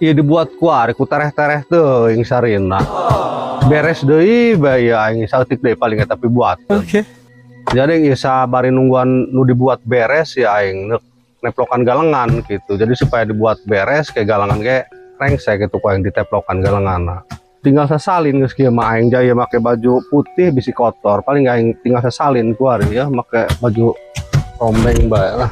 Iya dibuat kuar, ku tereh-tereh tuh yang sarina. Beres deui bae aing sautik deui paling tapi buat. Oke. Jadi yang isa bari nungguan nu dibuat beres ya aing neplokan galengan gitu. Jadi supaya dibuat beres kayak galengan kayak rengsek gitu kok yang diteplokan galengan. Tinggal sesalin geus kieu mah aing jaya make baju putih bisi kotor. Paling aing tinggal sesalin kuar ya make baju rombeng bae lah.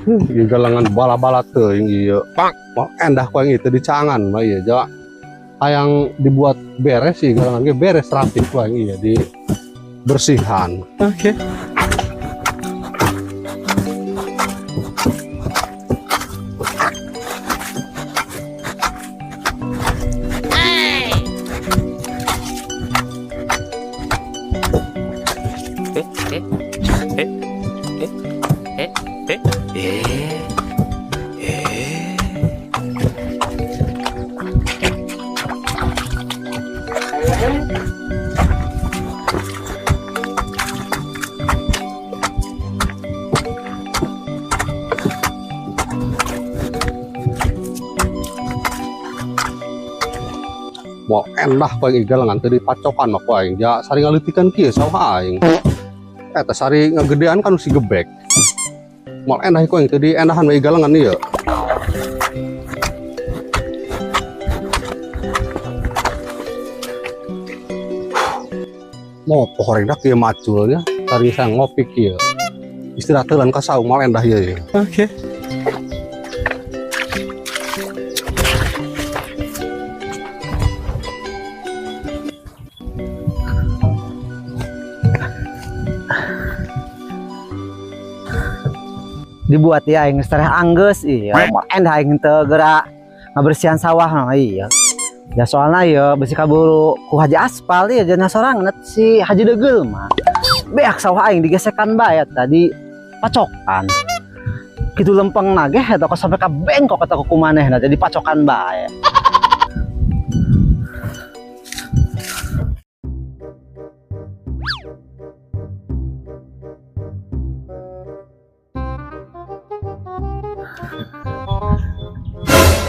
Ieu galangan bala-bala teuing ieu. Mau endah ku yang itu dicangan mah ieu ja. Hayang dibuat beres sih galangan ge beres rapi ku yang ieu di bersihan. Oke. Mau endah ku yang galangan teu dipacokan mah ku aing ja sari ngalitikan kieu saha aing. Eta sari ngagedean kan si gebek. Mau endah ku yang teu diendahan we galangan ieu. Mau pohoreng dah kieu maculnya sari saya ngopi kieu. Istirahat teulan ka saung mau endah ieu. Oke. Dibuat ya yang seterah angges iya mau endah yang tegera ngabersihan sawah nah iya ya soalnya ya besi kaburu ku haji aspal ya jangan sorangan si haji degel mah beak sawah aing digesekan bae tadi pacokan gitu lempeng nage eta kok sampai ka bengkok eta ku manehna jadi pacokan bae.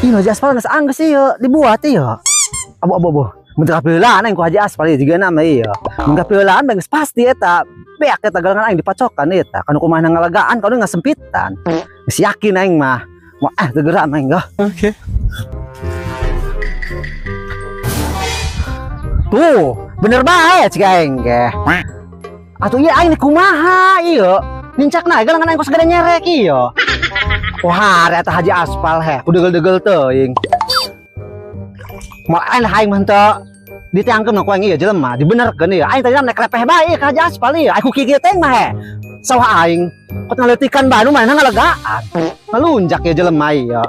Ih, haji aspal nggak angges sih ya, dibuat ya. Abu. Menteri kapilaan yang ku haji aspal ya juga nama iya. Menteri kapilaan bang pasti eta. Beak eta galangan aing dipacokan eta. Kan kumaha ngalagaan kau nggak sempitan. Geus yakin aing mah. Mau tegera mah enggak. Oke. Tuh, bener bae cik aing ge. Atuh ieu aing kumaha ieu? Nincakna galangan aing ku segede nyerek ieu. Wah, eta haji aspal he, degel-degel teuing. Moal aing mah henteu ditiangkeun ku aing ieu jelema, dibenerkeun ieu. Aing tadi naik lepeh bae ka haji aspal ieu. Aku kieu teh mah he. Sawah aing kot ngaletikan bae nu manehna ngalegaan. Ngalunjak ieu jelema ieu.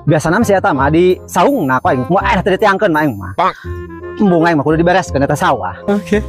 Biasana mah si eta mah di saungna ku aing. Moal aing teh ditiangkeun mah aing mah. Embung aing mah kudu dibereskeun eta sawah. Oke.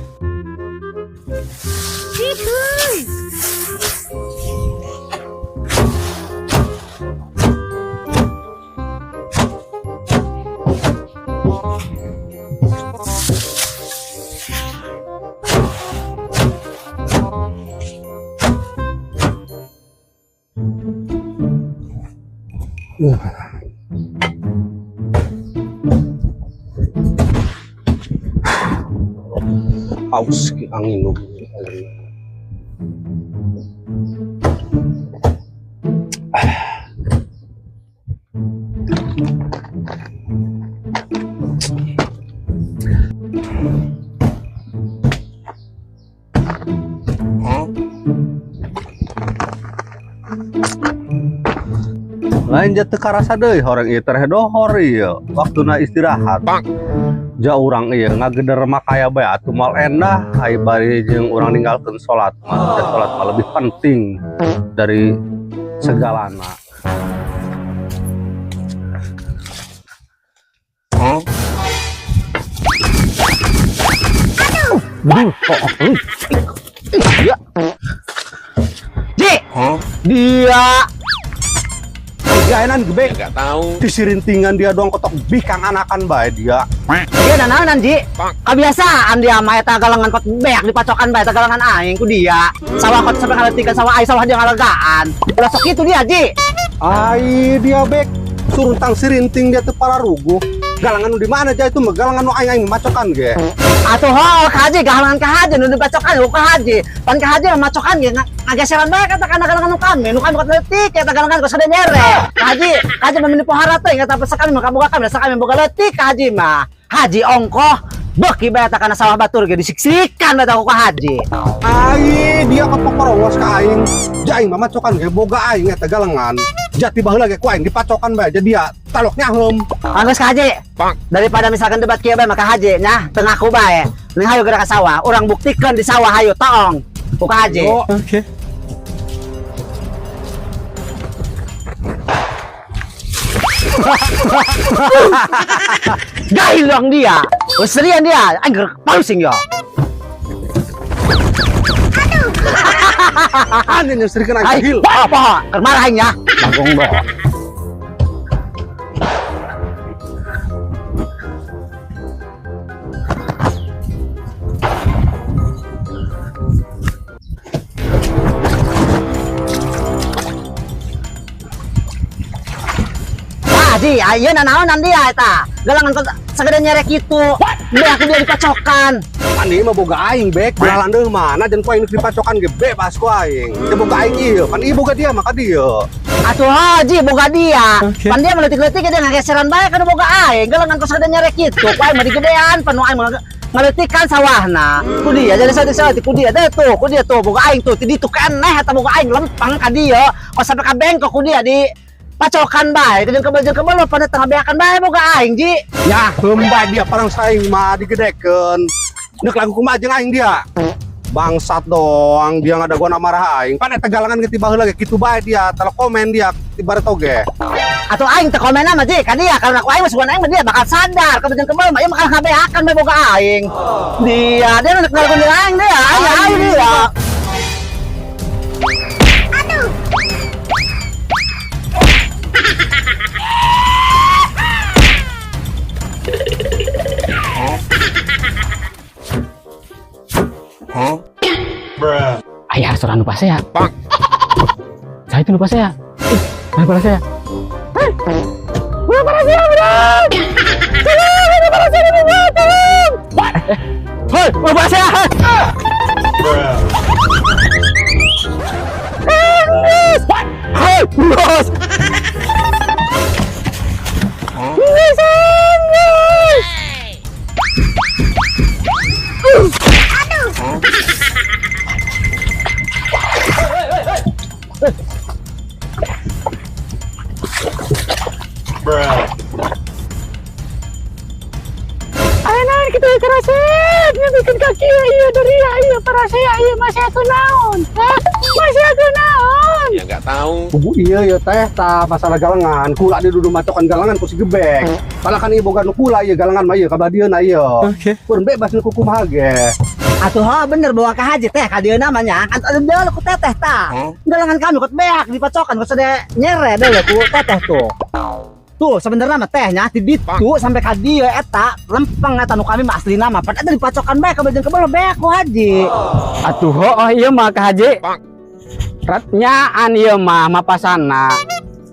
Aus ki angin nu. lain jatuh karasa deh orang itu tereh dohor iya waktu na istirahat ja orang iya ngageder makaya bae atuh mal endah ai bari jeung urang ninggalkeun salat mah salat mah lebih penting dari segalana. Dia. Ji. Dia. Gainan gebek enggak tahu. Disirintingan dia doang kotok bikang anakan bae dia. Dia nanaonan Ji. Kebiasaan dia mah eta galengan pot beak dipacokan bae eta galengan aing ku dia. Sawah kot sampai ngaletikan sawah ai sawah dia ngalegaan. Ulah sok kitu dia Ji. Ai dia bek suruh tang sirinting dia teu para ruguh. Galangan di mana aja itu mah galangan nu aing macokan ge. Atuh ho ka haji galangan ka haji nu dibacokan ka haji. Pan ka haji macokan ge ngageseran bae kata kana galangan nu kami kot leutik eta galangan ku sada nyere. Ka haji memini pohara teh ngata pesakami mah kaboga kami sakami boga leutik ka haji mah. Haji ongkoh beuki bae eta kana sawah batur ge disiksikan bae ku ka haji. Ai dia kepokorongos ka aing. Ja aing mah macokan ge boga aing eta galangan. Jati baheula ge ku aing dipacokan bae jadi dia taloknya heum. Anggeus ka haji. Daripada misalkan debat kieu bae maka haji nya tengah ku bae. Ning hayu geura ka sawah, urang buktikeun di sawah hayu toong. Ku ka haji. Oke. Gahil dong dia. Serian dia, angger pausing yo. Anjing nyestrikeun aing gahil. Apa? Keur marah aing ya. Bagong do. Haji, ayeuna nanaonan dia eta. Galangan sagede nyerek kitu. Beak dia dipacokan. Ani mah boga aing bek, jalan deui mana dan ku aing dipacokan ge bebas ku aing. Teu boga aing ieu, pan ieu boga dia mah ka dieu. Atuh haji boga dia. Pan dia meleutik-leutik dia ngageseran bae kana boga aing. Galangan kos sagede nyerek kitu. Ku aing mah digedean pan aing mah ngaletikan sawahna. Ku dia jadi saeutik ku dia tuh boga aing tuh di ditu keneh eta boga aing lempeng ka dieu. Kos sampe ka bengkok ku dia di pacokan bae jeung kebel pada tengah beakan bae boga aing Ji. Ya hembah dia parang saing mah digedekeun. Neuk lagu kumaha jeung aing dia. Bangsat doang dia ngadaguan marah aing. Pan eta galangan ge tibaheula ge kitu bae dia, telekomen dia ibarat oge. Atuh aing teu komen mah Ji ka dia karena aku aing sugan aing mah dia bakal sadar ka jeung kebel mah ieu bakal ngabeakan bae boga aing. Dia neuk ngalakuan di aing dia, aing dia. Ayah restoran lupa saya. Saya itu lupa saya. Lupa saya. Lupa saya benar. Lupa saya benar. Hei, lupa saya. Hei, bos. Ayo kita kerasep, bikin kaki iya dari iya para saya iya masih aku naon, masih aku naon. Ya nggak tahu. Iya ya teh ta masalah galangan, kula di dudu macokan galangan ku si gebek. Palakan ieu boga nu kula ieu galangan mah ieu kabadieuna ieu. Oke. Pun bebas nu kumaha ge. Atuh bener bawa ka haji teh ka dieu namanya kan ada ku teteh ta. Galangan kami kut beak dipacokan ku sade nyere deui ku teteh tuh. Tuh sebenarnya mah tehnya di ditu sampai ka dieu eta lempeng eta nu kami mah aslina mah pan eta dipacokan bae ka bejeung kebel beak ku haji. Atuh ieu mah ka haji. Ratnyaan ieu mah mapasana.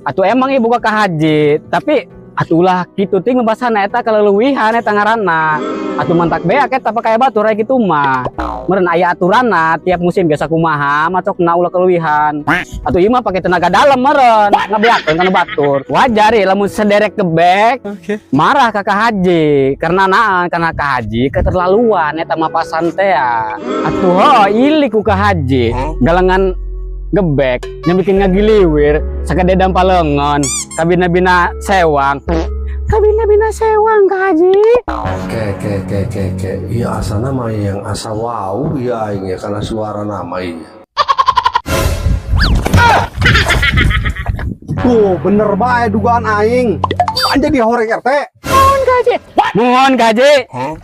Atuh emang ieu boga ka haji, tapi atulah kitu ting mapasana eta kaleuwihan eta ngaranna. Atuh mantak beak eta pakaya batur aya kitu mah. Meureun aya aturanna tiap musim biasa kumaha macokna ulah keleuwihan. Atuh ieu mah pake tenaga dalem meureun ngabeakeun kana batur. Wajar ya lamun sederek gebek marah ka haji karena naon kana ka haji keterlaluan eta mapasan teh. Atuh ilik ku ka haji galangan gebek yang bikin ngagiliwir sakadedam palengon kabina-bina sewang Kak Haji. Ke. Iya asa nama yang asa wow iya aing ya karena suara nama iya. Tuh bener bae dugaan aing. Kan jadi horek RT. Mohon Kak Haji. Huh?